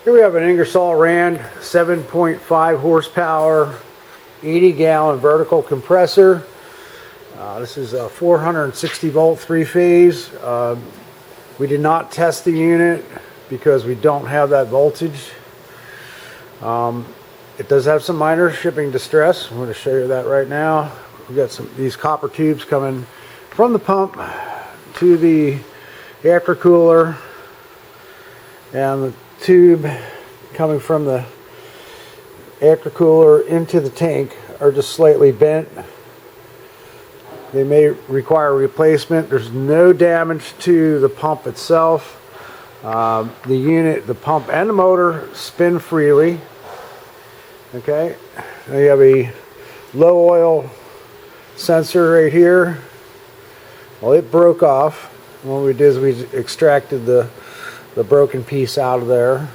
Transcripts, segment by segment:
Here we have an Ingersoll Rand 7.5 horsepower, 80-gallon vertical compressor. This is a 460 volt three-phase. We did not test the unit because we don't have that voltage. It does have some minor shipping distress. I'm going to show you that right now. We've got these copper tubes coming from the pump to the aftercooler, and the tube coming from the aftercooler into the tank are just slightly bent. They may require replacement. There's no damage to the pump itself. The unit, the pump and the motor spin freely. Okay, now you have a low oil sensor right here. Well, it broke off. What we did is we extracted the broken piece out of there.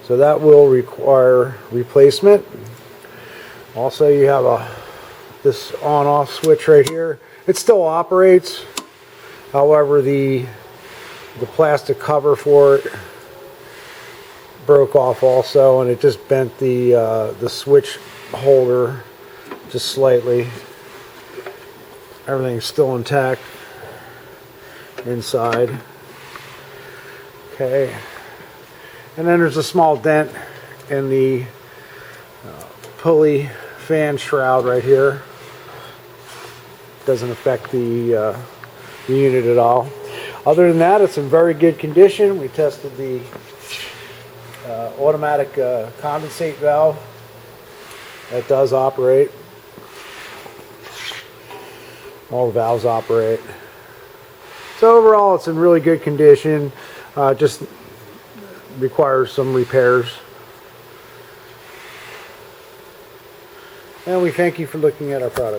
So that will require replacement. Also, you have this on-off switch right here. It still operates. However, the plastic cover for it broke off also, and it just bent the switch holder just slightly. Everything's still intact inside. Okay, and then there's a small dent in the pulley fan shroud right here. Doesn't affect the unit at all. Other than that, it's in very good condition. We tested the automatic condensate valve. That does operate. All the valves operate. So overall, it's in really good condition. Just requires some repairs. And we thank you for looking at our product.